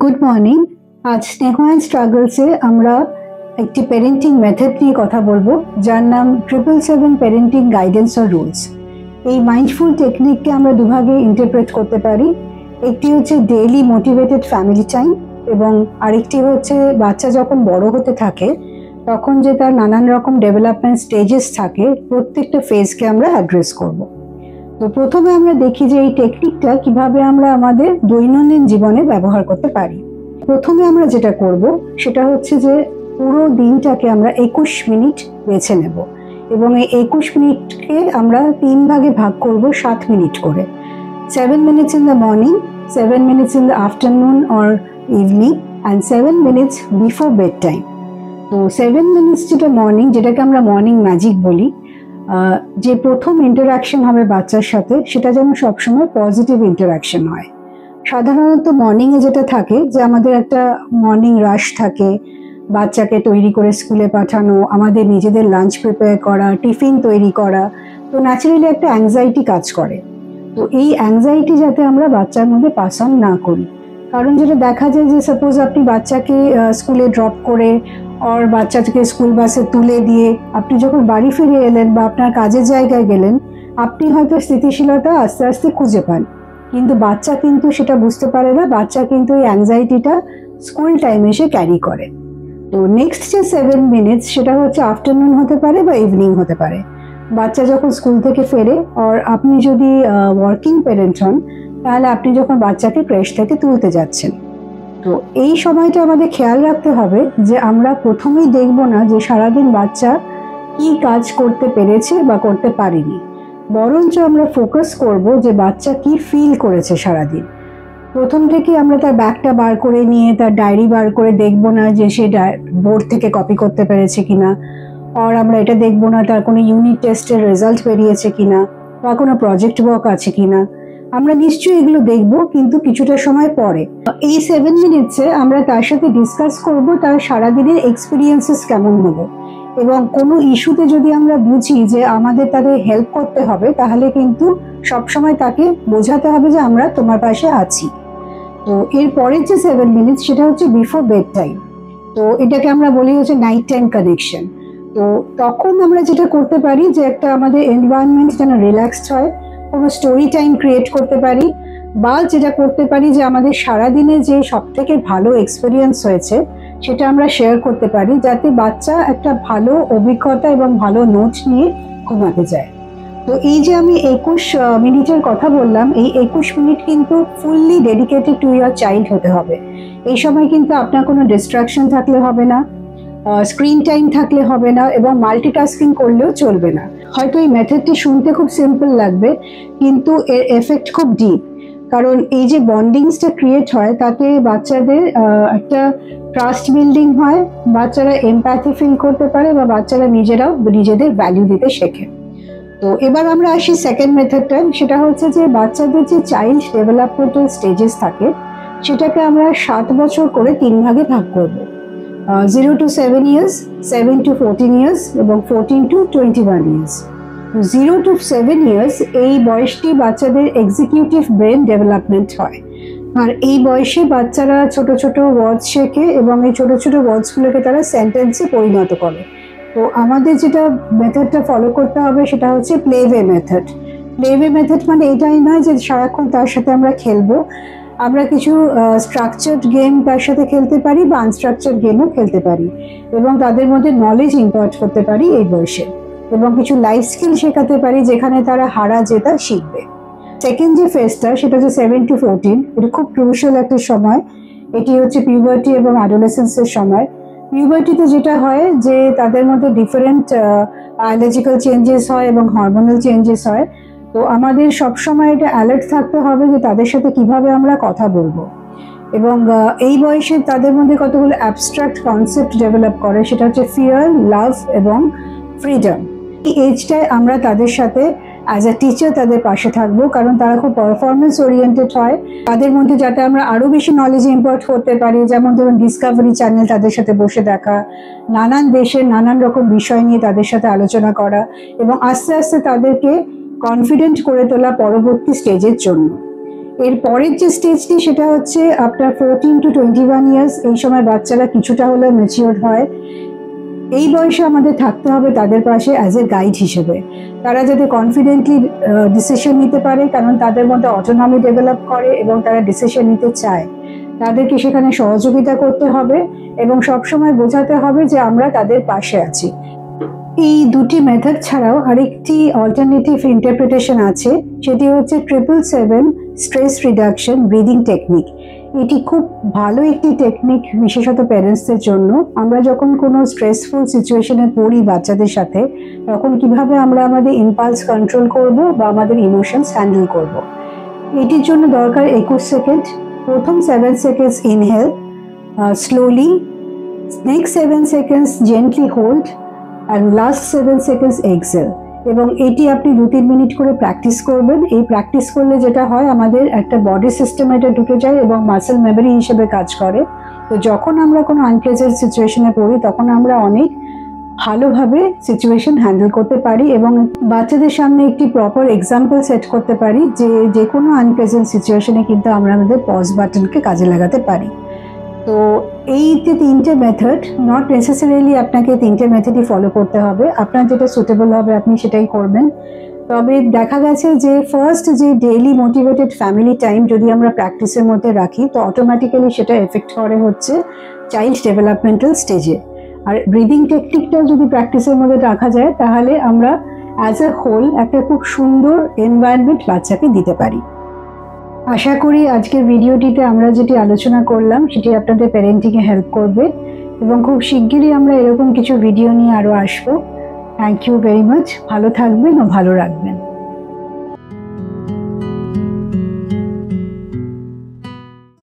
Good morning. আজ স্নেহ and স্ট্রাগলসে আমরা একটি প্যারেন্টিং মেথড নিয়ে কথা বলবো, যার নাম 777 প্যারেন্টিং গাইডেন্স অর রুলস। এই মাইন্ডফুল টেকনিককে আমরা দুভাগে ইন্টারপ্রেট করতে পারি। একটি হচ্ছে ডেইলি মোটিভেটেড ফ্যামিলি টাইম, এবং আরেকটি হচ্ছে বাচ্চা যখন বড় হতে থাকে তখন যে তার নানান রকম ডেভেলপমেন্ট স্টেজেস থাকে, প্রত্যেকটা ফেজকে আমরা অ্যাড্রেস করব। তো প্রথমে আমরা দেখি যে এই টেকনিকটা কিভাবে আমরা আমাদের দৈনন্দিন জীবনে ব্যবহার করতে পারি। প্রথমে আমরা যেটা করব সেটা হচ্ছে যে পুরো দিনটাকে আমরা 21 মিনিট বেছে নেব, এবং এই 21 মিনিটকে আমরা 3 ভাগে ভাগ করব 7 মিনিট করে। 7 minutes in the morning, 7 minutes in the afternoon or evening, and 7 minutes before bedtime. তো 7 minutes যেটা মর্নিং, যেটাকে আমরা মর্নিং ম্যাজিক বলি, যে প্রথম ইন্টারাকশন হবে বাচ্চার সাথে সেটা যেন সবসময় পজিটিভ ইন্টারাকশন হয়। সাধারণত মর্নিংয়ে যেটা থাকে যে আমাদের একটা মর্নিং রাশ থাকে, বাচ্চাকে তৈরি করে স্কুলে পাঠানো, আমাদের নিজেদের লাঞ্চ প্রিপেয়ার করা, টিফিন তৈরি করা, তো ন্যাচারালি একটা অ্যাংজাইটি কাজ করে। তো এই অ্যাংজাইটি যাতে আমরা বাচ্চার মধ্যে পাস অন না করি, কারণ যেটা দেখা যায় যে সাপোজ আপনি বাচ্চাকে স্কুলে ড্রপ করে আর বাচ্চাকে স্কুল বাসে তুলে দিয়ে আপনি যখন বাড়ি ফিরে এলেন বা আপনার কাজের জায়গায় গেলেন, আপনি হয়তো স্থিতিশীলতা আস্তে আস্তে খুঁজে পান, কিন্তু বাচ্চা কিন্তু সেটা বুঝতে পারে না। বাচ্চা কিন্তু এই অ্যাংজাইটিটা স্কুল টাইমে এসে ক্যারি করে। তো নেক্সট যে 7 মিনিটস সেটা হচ্ছে আফটারনুন হতে পারে বা ইভিনিং হতে পারে। বাচ্চা যখন স্কুল থেকে ফেরে, আর আপনি যদি ওয়ার্কিং প্যারেন্ট হন তাহলে আপনি যখন বাচ্চাকে ক্রেশ থেকে তুলতে যাচ্ছেন, তো এই সময়টা আমাদের খেয়াল রাখতে হবে যে আমরা প্রথমেই দেখব না যে সারাদিন বাচ্চা কি কাজ করতে পেরেছে বা করতে পারেনি, বরঞ্চ আমরা ফোকাস করব যে বাচ্চা কি ফিল করেছে সারাদিন। প্রথম থেকে আমরা তার ব্যাগটা বার করে নিয়ে তার ডায়েরি বার করে দেখব না যে সে বোর্ড থেকে কপি করতে পেরেছে কিনা, আর আমরা এটা দেখব না তার কোনো ইউনিট টেস্টের রেজাল্ট বেরিয়েছে কিনা বা কোনো প্রজেক্ট ওয়ার্ক আছে কিনা। আমরা নিশ্চয়ই এগুলো দেখব, কিন্তু কিছুটা সময় পরে। এই 7 মিনিটসে আমরা তার সাথে ডিসকাস করব তার সারাদিনের এক্সপিরিয়েন্সেস কেমন হলো, এবং কোনো ইস্যুতে যদি আমরা বুঝি যে আমাদের তাদের হেল্প করতে হবে, তাহলে কিন্তু সবসময় তাকে বোঝাতে হবে যে আমরা তোমার পাশে আছি। তো এর পরের যে 7 মিনিটস সেটা হচ্ছে বিফোর বেড টাইম। তো এটাকে আমরা বলি হচ্ছে নাইট টাইম কানেকশন। তো তখন আমরা যেটা করতে পারি যে একটা আমাদের এনভায়রনমেন্ট যেন রিল্যাক্সড হয়, কোনো স্টোরি টাইম ক্রিয়েট করতে পারি, বা যেটা করতে পারি যে আমাদের সারাদিনে যে সব থেকে ভালো এক্সপিরিয়েন্স হয়েছে সেটা আমরা শেয়ার করতে পারি, যাতে বাচ্চা একটা ভালো অভিজ্ঞতা এবং ভালো নোট নিয়ে ঘুমাতে যায়। তো এই যে আমি 21 মিনিটের কথা বললাম, এই 21 মিনিট কিন্তু fully dedicated to year child হতে হবে। এই সময় কিন্তু আপনার কোনো ডিস্ট্রাকশন থাকলে হবে না, স্ক্রিন টাইম থাকলে হবে না, এবং মাল্টিটাস্কিং করলেও চলবে না। হয়তো এই মেথডটি শুনতে খুব সিম্পল লাগবে, কিন্তু এর এফেক্ট খুব ডিপ, কারণ এই যে বন্ডিংসটা ক্রিয়েট হয় তাতে বাচ্চাদের একটা ট্রাস্ট বিল্ডিং হয়, বাচ্চারা এমপ্যাথি ফিল করতে পারে, বা বাচ্চারা নিজেরাও নিজেদের ভ্যালু দিতে শেখে। তো এবার আমরা আসি সেকেন্ড মেথডটা, সেটা হচ্ছে যে বাচ্চাদের যে চাইল্ড ডেভেলপমেন্টাল স্টেজেস থাকে সেটাকে আমরা 7 বছর করে 3 ভাগে ভাগ করবো। 0 to 7 years, 7 to 14 years এবং 14 to 21 years। 0 to 7 years এই বয়সটি বাচ্চাদের এক্সিকিউটিভ ব্রেন ডেভেলপমেন্ট হয়, আর এই বয়সে বাচ্চারা ছোট ছোট ওয়ার্ডস শেখে এবং এই ছোট ছোট ওয়ার্ডসগুলোকে তারা সেন্টেন্সে পরিণত করে। তো আমাদের যেটা মেথডটা ফলো করতে হবে সেটা হচ্ছে প্লেওয়ে মেথড। প্লেওয়ে মেথড মানে এটাই নয় যে সারাক্ষণ তার সাথে আমরা খেলবো, আমরা কিছু স্ট্রাকচার্ড গেম তার সাথে খেলতে পারি বা আনস্ট্রাকচার্ড গেমও খেলতে পারি, এবং তাদের মধ্যে নলেজ ইম্পার্ট করতে পারি এই বয়সে, এবং কিছু লাইফ স্কিল শেখাতে পারি যেখানে তারা হারা জেতা শিখবে। সেকেন্ড যে ফেজটা সেটা হচ্ছে 7 to 14। এটা খুব ক্রুশিয়াল একটা সময়। এটি হচ্ছে পিউবার্টি এবং অ্যাডোলেসেন্সের সময়। পিউবার্টিতে যেটা হয় যে তাদের মধ্যে ডিফারেন্ট বায়োলজিক্যাল চেঞ্জেস হয় এবং হরমোনাল চেঞ্জেস হয়। তো আমাদের সবসময় এটা অ্যালার্ট থাকতে হবে যে তাদের সাথে কিভাবে আমরা কথা বলবো, এবং এই বয়সে তাদের মধ্যে কতগুলো অ্যাবস্ট্রাক্ট কনসেপ্ট ডেভেলপ করে, সেটা হচ্ছে ফিয়ার, লাভ এবং ফ্রিডম। এই এজটায় আমরা তাদের সাথে অ্যাজ আ টিচার তাদের পাশে থাকবো, কারণ তারা খুব পারফরমেন্স ওরিয়েন্টেড হয়। তাদের মধ্যে যাতে আমরা আরও বেশি নলেজ ইম্পার্ট করতে পারি, যেমন ধরুন ডিসকভারি চ্যানেল তাদের সাথে বসে দেখা, নানান দেশের নানান রকম বিষয় নিয়ে তাদের সাথে আলোচনা করা, এবং আস্তে আস্তে তাদেরকে কনফিডেন্ট করে তোলা পরবর্তী স্টেজের জন্য। এর পরের যে স্টেজটি সেটা হচ্ছে আফটার 14 to 21 ইয়ার্স। এই সময় বাচ্চারা কিছুটা হলেও ম্যাচিওর হয়। এই বয়সে আমাদের থাকতে হবে তাদের পাশে অ্যাজ এ গাইড হিসেবে, তারা যাতে কনফিডেন্টলি ডিসিশন নিতে পারে, কারণ তাদের মধ্যে অটোনমি ডেভেলপ করে এবং তারা ডিসিশন নিতে চায়। তাদেরকে সেখানে সহযোগিতা করতে হবে এবং সবসময় বোঝাতে হবে যে আমরা তাদের পাশে আছি। এই দুটি মেথড ছাড়াও আরেকটি অল্টারনেটিভ ইন্টারপ্রিটেশন আছে, সেটি হচ্ছে 777 স্ট্রেস রিডাকশন ব্রিদিং টেকনিক। এটি খুব ভালো একটি টেকনিক, বিশেষত প্যারেন্টসদের জন্য। আমরা যখন কোনো স্ট্রেসফুল সিচুয়েশনে পড়ি বাচ্চাদের সাথে, তখন কিভাবে আমরা আমাদের ইম্পালস কন্ট্রোল করব বা আমাদের ইমোশনস হ্যান্ডেল করব। এটির জন্য দরকার 21 সেকেন্ড। প্রথম 7 seconds inhale slowly, next 7 seconds gently hold, আর লাস্ট 7 সেকেন্ডস এক্সেল। এবং এটি আপনি 2-3 মিনিট করে প্র্যাকটিস করবেন। এই প্র্যাকটিস করলে যেটা হয়, আমাদের একটা বডি সিস্টেম এটা ঢুকে যায় এবং মাসেল মেমোরি হিসেবে কাজ করে। তো যখন আমরা কোনো আনপ্লেজেন্ট সিচুয়েশনে পড়ি, তখন আমরা অনেক ভালোভাবে সিচুয়েশন হ্যান্ডেল করতে পারি এবং বাচ্চাদের সামনে একটি প্রপার এক্সাম্পল সেট করতে পারি যে কোনো আনপ্লেজেন্ট সিচুয়েশনে কিন্তু আমরা আমাদের পজ বাটনকে কাজে লাগাতে পারি। তো এই যে 3টে মেথড, নট নেসেসারিলি আপনাকে 3টে মেথডই ফলো করতে হবে, আপনার যেটা সুটেবল হবে আপনি সেটাই করবেন। তবে দেখা গেছে যে ফার্স্ট যে ডেইলি মোটিভেটেড ফ্যামিলি টাইম যদি আমরা প্র্যাকটিসের মধ্যে রাখি, তো অটোমেটিক্যালি সেটা এফেক্ট করে হচ্ছে চাইল্ড ডেভেলপমেন্টাল স্টেজে। আর ব্রিদিং টেকনিকটাও যদি প্র্যাকটিসের মধ্যে রাখা যায়, তাহলে আমরা অ্যাজ এ হোল একটা খুব সুন্দর এনভায়রনমেন্ট বাচ্চাকে দিতে পারি। আশা করি আজকের ভিডিওটিতে আমরা যেটি আলোচনা করলাম সেটি আপনাদের প্যারেন্টিংয়ে হেল্প করবে এবং খুব শিগগিরই আমরা এরকম কিছু ভিডিও নিয়ে আরও আসবো। Thank you very much. ভালো থাকবেন ও ভালো রাখবেন।